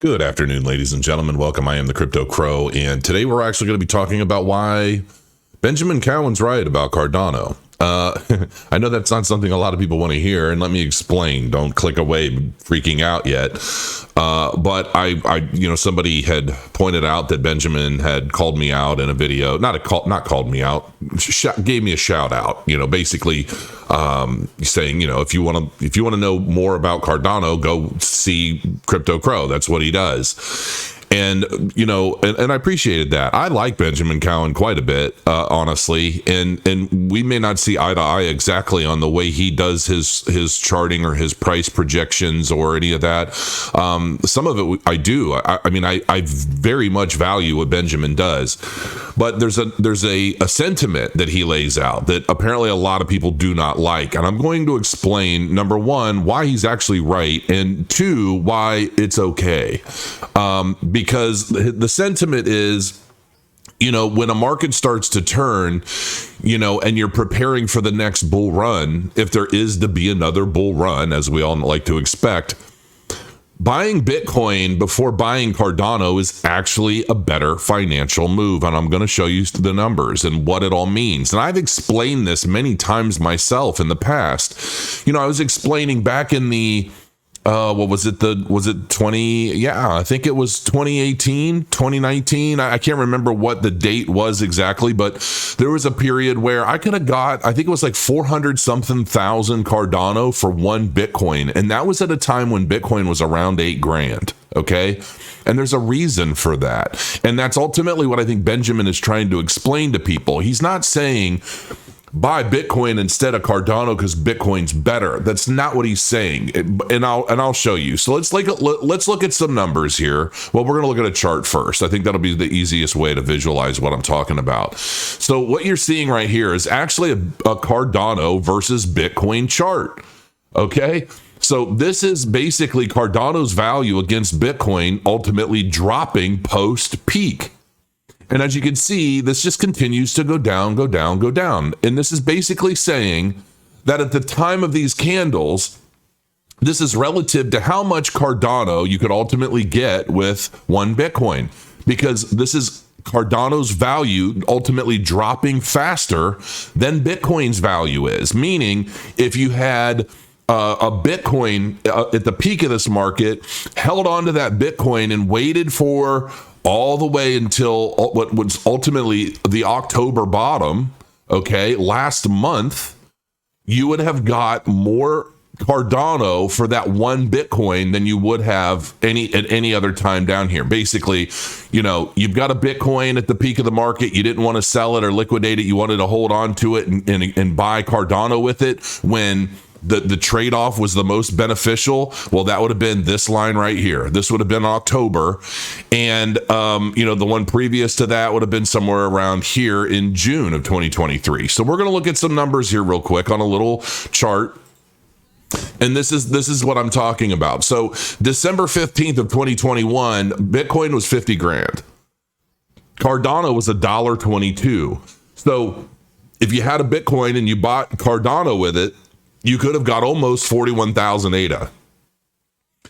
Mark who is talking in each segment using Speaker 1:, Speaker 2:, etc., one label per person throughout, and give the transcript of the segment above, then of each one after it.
Speaker 1: Good afternoon, ladies and gentlemen. Welcome. I am the Crypto Crow, and today we're actually going to be talking about why Benjamin Cowen's right about Cardano. I know that's not something a lot of people want to hear, and let me explain. Don't click away freaking out yet. But somebody had pointed out that Benjamin had called me out in a video. Not called me out. Gave me a shout out. Basically saying, if you want to know more about Cardano, go see Crypto Crow. That's what he does. And, and I appreciated that. I like Benjamin Cowen quite a bit, honestly. And we may not see eye to eye exactly on the way he does his charting or his price projections or any of that. Some of it I do. I very much value what Benjamin does. But there's a sentiment that he lays out that apparently a lot of people do not like. And I'm going to explain, number one, why he's actually right, and two, why it's okay. Because the sentiment is, when a market starts to turn, and you're preparing for the next bull run, if there is to be another bull run, as we all like to expect, buying Bitcoin before buying Cardano is actually a better financial move. And I'm going to show you the numbers and what it all means. And I've explained this many times myself in the past. I was explaining back in the was it 20? Yeah, I think it was 2018, 2019. I can't remember what the date was exactly, but there was a period where I could have got, I think it was like 400 something thousand Cardano for one Bitcoin. And that was at a time when Bitcoin was around $8,000. Okay. And there's a reason for that. And that's ultimately what I think Benjamin is trying to explain to people. He's not saying buy Bitcoin instead of Cardano because Bitcoin's better. That's not what he's saying, and I'll show you. So let's look at some numbers here. Well, we're going to look at a chart first. I think that'll be the easiest way to visualize what I'm talking about. So what you're seeing right here is actually a Cardano versus Bitcoin chart. Okay. So this is basically Cardano's value against Bitcoin ultimately dropping post peak. And as you can see, this just continues to go down, go down, go down. And this is basically saying that at the time of these candles, this is relative to how much Cardano you could ultimately get with one Bitcoin, because this is Cardano's value ultimately dropping faster than Bitcoin's value is. Meaning, if you had a Bitcoin at the peak of this market, held on to that Bitcoin and waited for all the way until what was ultimately the October bottom, okay, last month, you would have got more Cardano for that one Bitcoin than you would have at any other time down here. Basically, you've got a Bitcoin at the peak of the market. You didn't want to sell it or liquidate it. You wanted to hold on to it and buy Cardano with it when the trade-off was the most beneficial. Well, that would have been this line right here. This would have been October. And, the one previous to that would have been somewhere around here in June of 2023. So we're going to look at some numbers here real quick on a little chart. And this is what I'm talking about. So December 15th of 2021, Bitcoin was 50 grand. Cardano was $1.22. So if you had a Bitcoin and you bought Cardano with it, you could have got almost 41,000 ADA.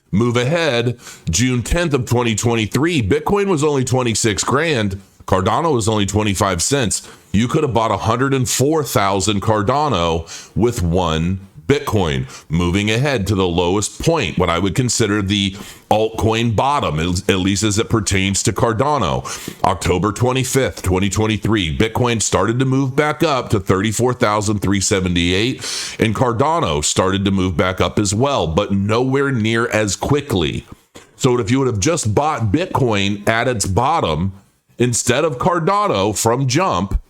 Speaker 1: Move ahead, June 10th of 2023, Bitcoin was only 26 grand. Cardano was only 25 cents. You could have bought 104,000 Cardano with one Bitcoin. Moving ahead to the lowest point, what I would consider the altcoin bottom, at least as it pertains to Cardano. October 25th, 2023, Bitcoin started to move back up to 34,378, and Cardano started to move back up as well, but nowhere near as quickly. So if you would have just bought Bitcoin at its bottom instead of Cardano from jump,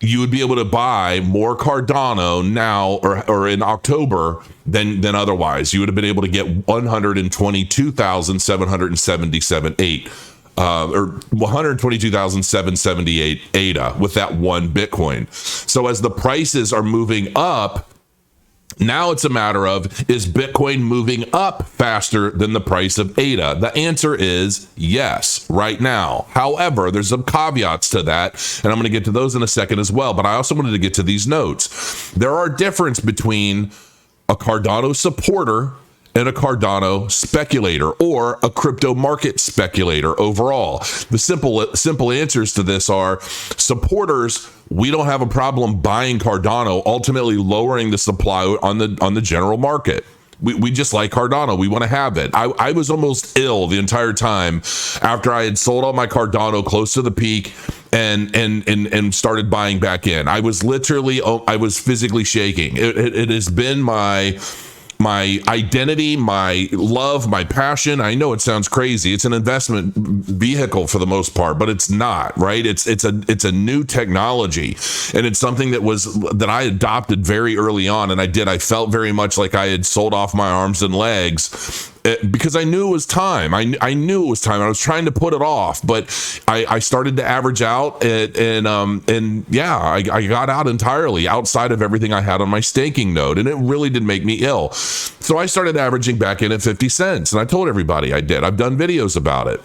Speaker 1: you would be able to buy more Cardano now or in October than otherwise. You would have been able to get 122,777 or 122,778 ADA with that one Bitcoin. So as the prices are moving up, now it's a matter of, is Bitcoin moving up faster than the price of ADA? The answer is yes, right now. However, there's some caveats to that, and I'm going to get to those in a second as well. But I also wanted to get to these notes. There are differences between a Cardano supporter and a Cardano speculator, or a crypto market speculator overall? The simple answers to this are: supporters, we don't have a problem buying Cardano, ultimately lowering the supply on the general market. We just like Cardano. We want to have it. I was almost ill the entire time after I had sold all my Cardano close to the peak and started buying back in. I was physically shaking. It has been my identity, my love, my passion. I know it sounds crazy. It's an investment vehicle for the most part, but it's not, right? It's a new technology, and it's something that I adopted very early on, and I felt very much like I had sold off my arms and legs because I knew it was time. I knew it was time. I was trying to put it off, but I started to average out, and I got out entirely outside of everything I had on my staking node, and it really did make me ill. So I started averaging back in at 50 cents, and I told everybody I did. I've done videos about it.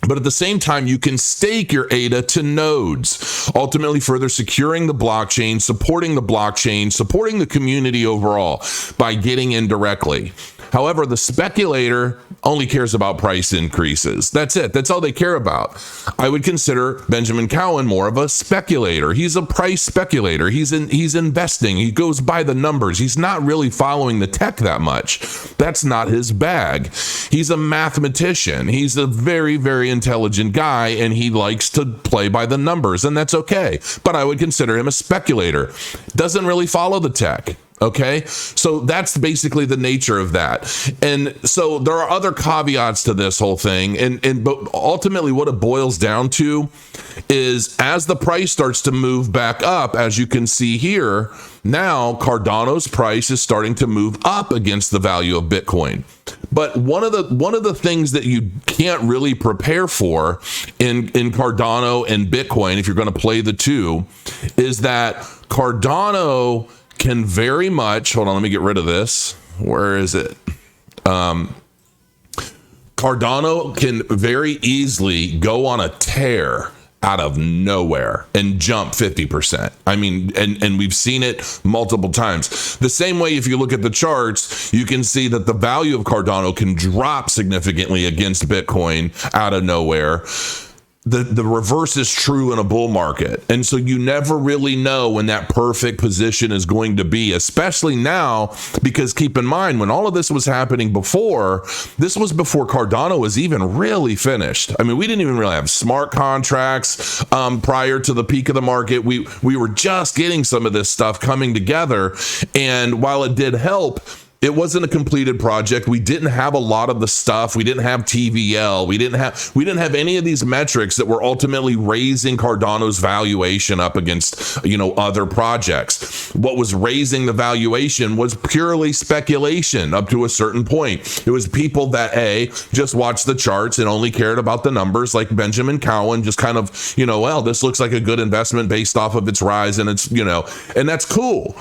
Speaker 1: But at the same time, you can stake your ADA to nodes, ultimately further securing the blockchain, supporting the community overall by getting in directly. However, the speculator only cares about price increases. That's it. That's all they care about. I would consider Benjamin Cowen more of a speculator. He's a price speculator. He's investing. He goes by the numbers. He's not really following the tech that much. That's not his bag. He's a mathematician. He's a very, very intelligent guy, and he likes to play by the numbers, and that's okay. But I would consider him a speculator. Doesn't really follow the tech. Okay, so that's basically the nature of that. And so there are other caveats to this whole thing. But ultimately what it boils down to is, as the price starts to move back up, as you can see here, now Cardano's price is starting to move up against the value of Bitcoin. But one of the things that you can't really prepare for in Cardano and Bitcoin, if you're going to play the two, is that Cardano can very much, hold on, let me get rid of this. Where is it? Cardano can very easily go on a tear out of nowhere and jump 50%. I mean, and we've seen it multiple times. The same way, if you look at the charts, you can see that the value of Cardano can drop significantly against Bitcoin out of nowhere. The reverse is true in a bull market. And so you never really know when that perfect position is going to be, especially now, because keep in mind, when all of this was happening before, this was before Cardano was even really finished. I mean, we didn't even really have smart contracts prior to the peak of the market. We were just getting some of this stuff coming together. And while it did help, it wasn't a completed project. We didn't have a lot of the stuff. We didn't have TVL. We didn't have any of these metrics that were ultimately raising Cardano's valuation up against, other projects. What was raising the valuation was purely speculation up to a certain point. It was people that just watched the charts and only cared about the numbers, like Benjamin Cowen, just kind of, well, this looks like a good investment based off of its rise, and it's, and that's cool.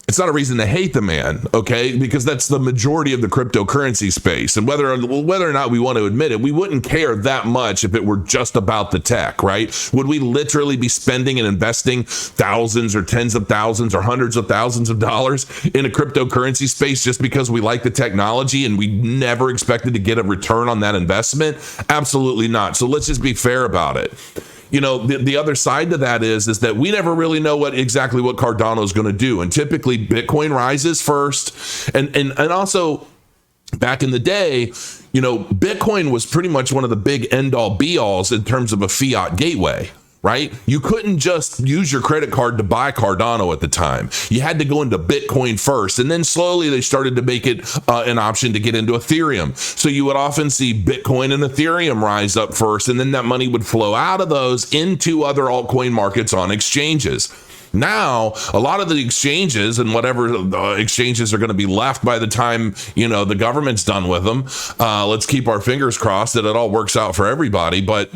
Speaker 1: It's not a reason to hate the man, okay? Because that's the majority of the cryptocurrency space. And whether or not we want to admit it, we wouldn't care that much if it were just about the tech, right? Would we literally be spending and investing thousands or tens of thousands or hundreds of thousands of dollars in a cryptocurrency space just because we like the technology and we never expected to get a return on that investment? Absolutely not. So let's just be fair about it. The other side to that is that we never really know exactly what Cardano is going to do. And typically Bitcoin rises first. And also back in the day, Bitcoin was pretty much one of the big end all be alls in terms of a fiat gateway. Right? You couldn't just use your credit card to buy Cardano at the time. You had to go into Bitcoin first. And then slowly they started to make it an option to get into Ethereum. So you would often see Bitcoin and Ethereum rise up first, and then that money would flow out of those into other altcoin markets on exchanges. Now, a lot of the exchanges and whatever exchanges are going to be left by the time, the government's done with them. Let's keep our fingers crossed that it all works out for everybody. But,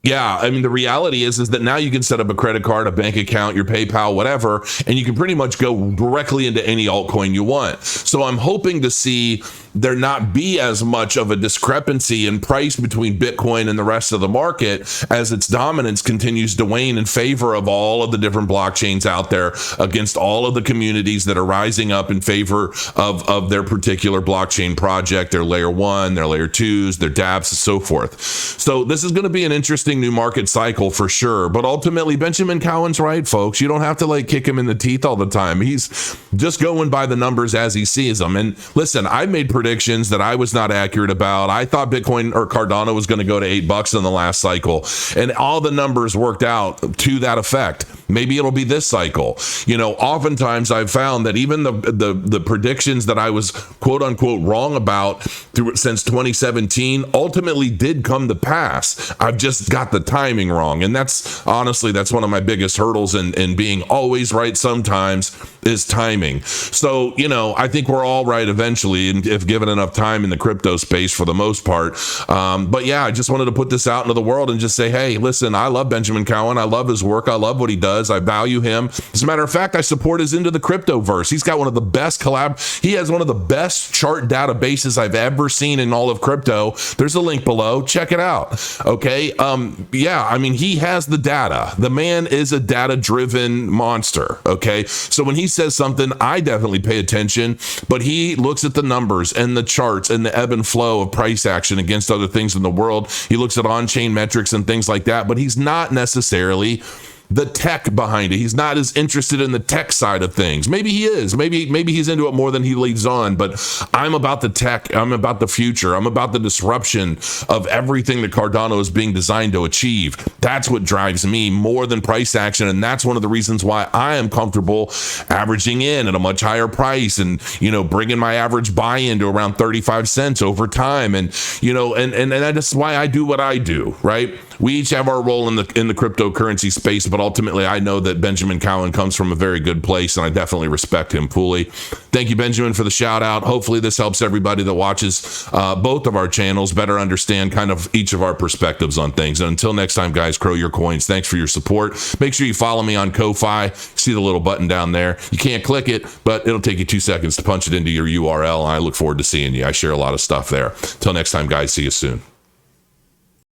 Speaker 1: Yeah, I mean, the reality is that now you can set up a credit card, a bank account, your PayPal, whatever, and you can pretty much go directly into any altcoin you want. So I'm hoping to see there not be as much of a discrepancy in price between Bitcoin and the rest of the market as its dominance continues to wane in favor of all of the different blockchains out there, against all of the communities that are rising up in favor of their particular blockchain project, their layer 1, their layer 2s, their dApps, and so forth. So this is going to be an interesting new market cycle for sure. But ultimately, Benjamin Cowen's right, folks. You don't have to like kick him in the teeth all the time. He's just going by the numbers as he sees them. And listen, I made predictions that I was not accurate about. I thought Bitcoin or Cardano was going to go to $8 in the last cycle, and all the numbers worked out to that effect. Maybe it'll be this cycle. You know, oftentimes I've found that even the predictions that I was quote unquote wrong about since 2017 ultimately did come to pass. I've just got the timing wrong. And that's honestly, that's one of my biggest hurdles in being always right sometimes, is timing. So, you know, I think we're all right eventually, and if given enough time in the crypto space for the most part. But yeah, I just wanted to put this out into the world and just say, hey, listen, I love Benjamin Cowen. I love his work. I love what he does. I value him. As a matter of fact, I support his Into the Cryptoverse. He's got one of the best he has one of the best chart databases I've ever seen in all of crypto. There's a link below. Check it out. Okay. Yeah, I mean, he has the data. The man is a data-driven monster. Okay. So when he says something, I definitely pay attention, but he looks at the numbers and the charts and the ebb and flow of price action against other things in the world. He looks at on-chain metrics and things like that, but he's not necessarily the tech behind it. He's not as interested in the tech side of things. Maybe he is. Maybe he's into it more than he leads on, but I'm about the tech. I'm about the future. I'm about the disruption of everything that Cardano is being designed to achieve. That's what drives me more than price action, and that's one of the reasons why I am comfortable averaging in at a much higher price and, you know, bringing my average buy-in to around 35 cents over time. And, you know, and that's why I do what I do, right? We each have our role in the cryptocurrency space, but ultimately I know that Benjamin Cowen comes from a very good place, and I definitely respect him fully. Thank you, Benjamin, for the shout out. Hopefully this helps everybody that watches both of our channels better understand kind of each of our perspectives on things. And until next time, guys, crow your coins. Thanks for your support. Make sure you follow me on Ko-Fi. See the little button down there. You can't click it, but it'll take you 2 seconds to punch it into your URL. And I look forward to seeing you. I share a lot of stuff there. Till next time, guys, see you soon.